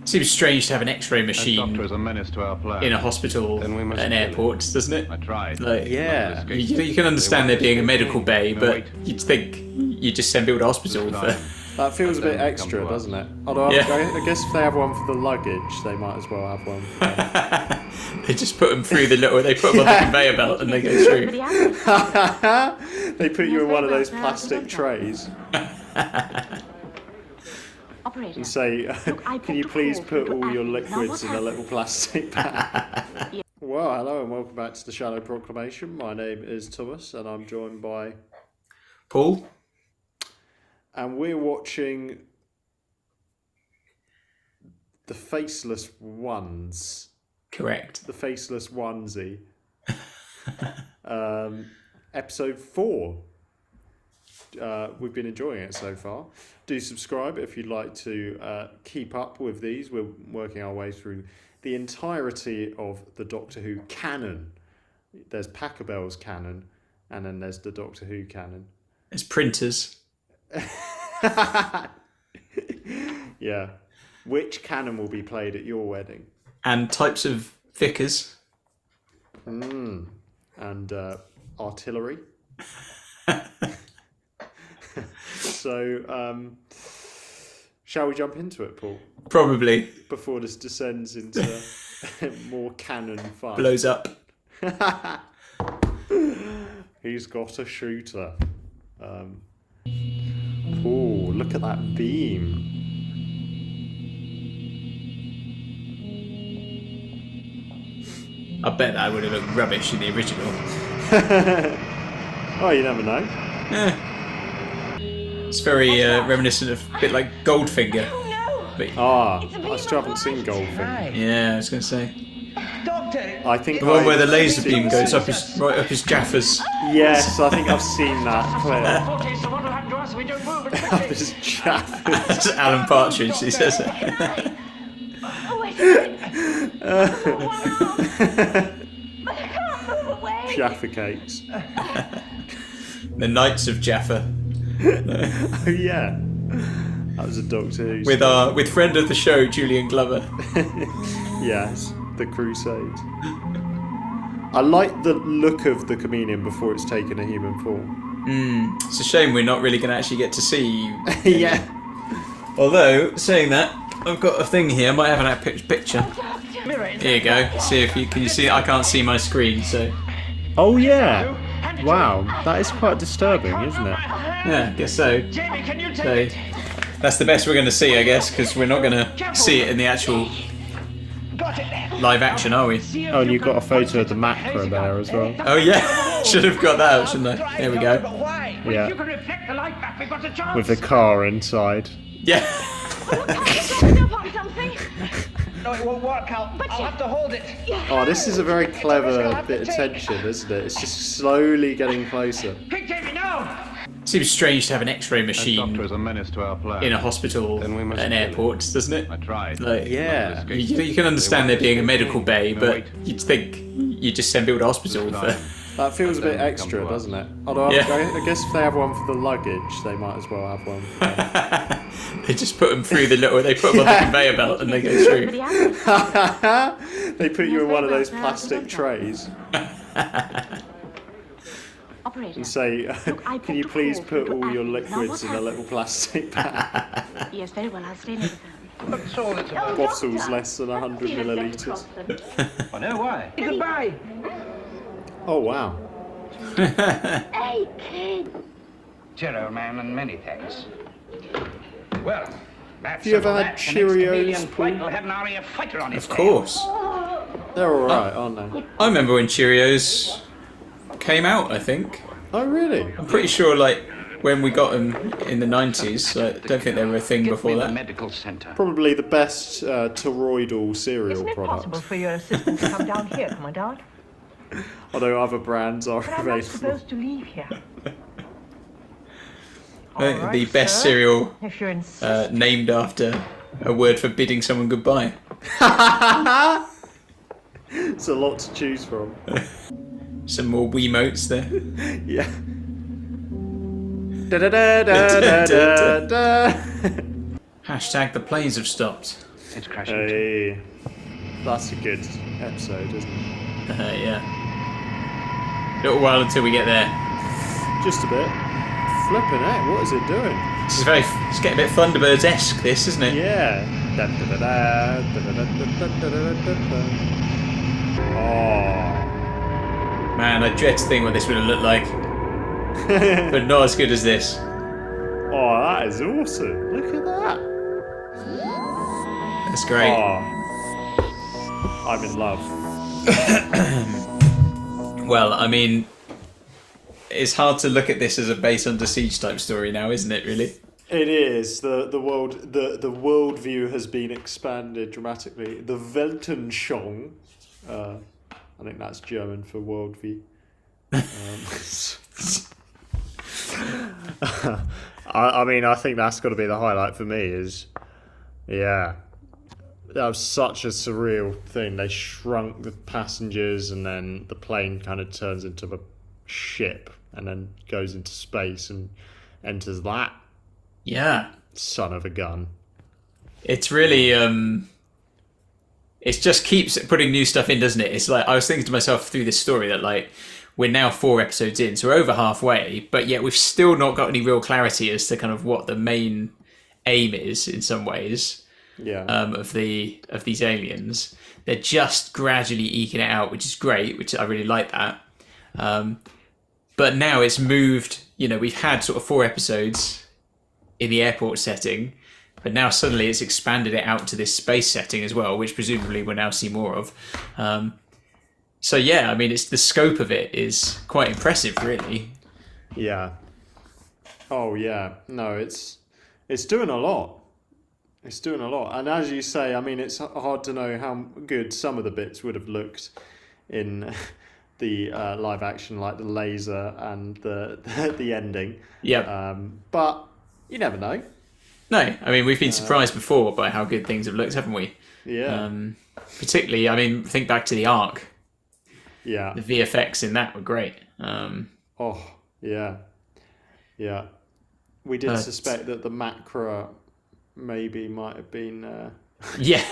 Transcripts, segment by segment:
Seems strange to have an X-ray machine Doctor is a menace to our plan. in a hospital at an airport, doesn't it? I tried. Like, Yeah. you can understand there being a medical bay, but you'd think you just send people to hospital for... That feels a bit extra, doesn't it? Although Yeah. I guess if they have one for the luggage, they might as well have one for They just put them through the little... They put them on the conveyor belt and they go through. They put you in one of those plastic trays and say, can you please put all your liquids in a little plastic bag? Well, hello and welcome back to the Shallow Proclamation. My name is Thomas and I'm joined by... Paul? And we're watching the Faceless Ones. Correct. The Faceless Onesie. Episode 4. We've been enjoying it so far. Do subscribe if you'd like to keep up with these. We're working our way through the entirety of the Doctor Who canon. There's Pachelbel's canon, and then there's the Doctor Who canon. There's printers. Yeah. Which canon will be played at your wedding? And types of vicars. And artillery. So, shall we jump into it, Paul? Probably. Before this descends into more canon fun. Blows up. He's got a shooter. Oh, look at that beam. I bet that would have looked rubbish in the original. Oh, you never know. Yeah. It's very reminiscent of a bit like Goldfinger. But, I still haven't seen Goldfinger. yeah, I was going to say. Doctor! I think The one where the I've laser seen beam goes this. right up his Jaffas. Yes, I think I've seen that clip. Okay, so what will happen to us if we don't move? This chaff. That's Alan Partridge, he says it. Oh, wait a minute. But I can't move away. Jaffa cakes. The Knights of Jaffa. Oh yeah, that was a Doctor Who. With friend of the show, Julian Glover. Yes, the Crusade. I like the look of the chameleon before it's taken a human form. It's a shame we're not really going to actually get to see. Yeah. Although, saying that, I've got a thing here. I might have an picture. Here you go. See if you can you see. I can't see my screen, so. Oh yeah. Wow, that is quite disturbing, isn't it? Yeah, I guess so. Jamie, can you So take it? that's the best we're going to see, I guess, because we're not going to see it in the actual Got it. live action, are we? Oh, and you've got a photo of the macro there as well. Oh yeah, should have got that out, shouldn't I? There we go. Why? Yeah. If you can reflect the light back, we've got a chance. With the car inside. Yeah. Look, I'm jumping up on something. No, it won't work. I'll have to hold it. Oh, this is a very clever bit of tension, isn't it? It's just slowly getting closer. Quick, Jamie, now! Seems strange to have an X-ray machine Doctor is a menace to our plan. in a hospital Then we must at an kill him. airport, doesn't it? I tried. Like, Yeah. you can understand there being a medical bay, but you'd think you just send people to hospital for... That feels a bit extra, doesn't it? Although Yeah. I guess if they have one for the luggage, they might as well have one for They just put them through the little... They put them on the conveyor belt and they go through. They put you in one of those plastic trays Operator. and say, can you please put all your liquids in a little plastic bag? Yes, very well. I'll stay near the phone. That's all it's about. Bottles less than 100 millilitres. I know why. Goodbye. Oh wow. Hey, kid. Cheerio, old man, and many thanks. Well, that's Have you ever about had that. The next Cheerios, chameleon Paul? fight will have an army of fighter on his Of tail. course. They're alright, aren't they? I remember when Cheerios came out, I think. Oh really? I'm pretty sure, like, when we got them in the 90s, I don't think they were a thing Give before me the that. medical center. Probably the best toroidal cereal Isn't it possible product. for your assistant to come down here, Commandant? Although other brands are But I'm not available. supposed to leave here. I think All the right, best sir. cereal If you're insisting. named after a word for bidding someone goodbye. It's a lot to choose from. Some more Wiimotes there. Yeah. Da da da da da da da. Hashtag the planes have stopped. It's crashing. Hey, that's a good episode, isn't it? Yeah. A little while until we get there. Just a bit. Flipping heck, what is it doing? It's getting a bit Thunderbirds-esque, this, isn't it? Yeah. Oh. Man, I dread to think what this would have looked like. But not as good as this. Oh, that is awesome. Look at that. That's great. Oh. I'm in love. Well, I mean, it's hard to look at this as a base under siege type story now, isn't it? Really? It is. The worldview has been expanded dramatically. The Weltanschauung. I think that's German for worldview. I mean, I think that's got to be the highlight for me. That was such a surreal thing. They shrunk the passengers, and then the plane kind of turns into a ship, and then goes into space and enters that. Yeah. Son of a gun. It's really it just keeps putting new stuff in, doesn't it? It's like I was thinking to myself through this story that like we're now 4 episodes in, so we're over halfway, but yet we've still not got any real clarity as to kind of what the main aim is in some ways. Yeah. Of these aliens. They're just gradually eking it out, which is great, which I really like that. But now it's moved, we've had sort of 4 episodes in the airport setting, but now suddenly it's expanded it out to this space setting as well, which presumably we'll now see more of. So yeah, I mean, it's the scope of it is quite impressive, really. Yeah. Oh yeah. No, it's doing a lot. It's doing a lot, and as you say, I mean, it's hard to know how good some of the bits would have looked in the live action, like the laser and the ending. Yeah. But you never know. No, I mean, we've been surprised before by how good things have looked, haven't we? Yeah. Particularly, I mean, think back to the Ark. Yeah. The VFX in that were great. Oh yeah, yeah. We did suspect that the macra maybe might have been yeah.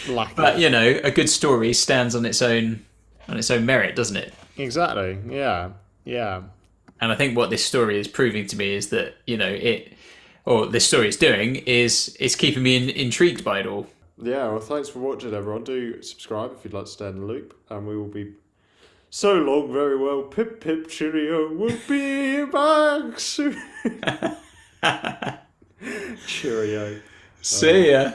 lacking. But a good story stands on its own merit, doesn't it? Exactly. Yeah. Yeah. And I think what this story is proving to me is that this story is doing is it's keeping me intrigued by it all. Yeah. Well, thanks for watching, everyone. Do subscribe if you'd like to stay in the loop, and we will be so long. Very well. Pip pip cheerio. We'll be back soon. Cheerio. See ya.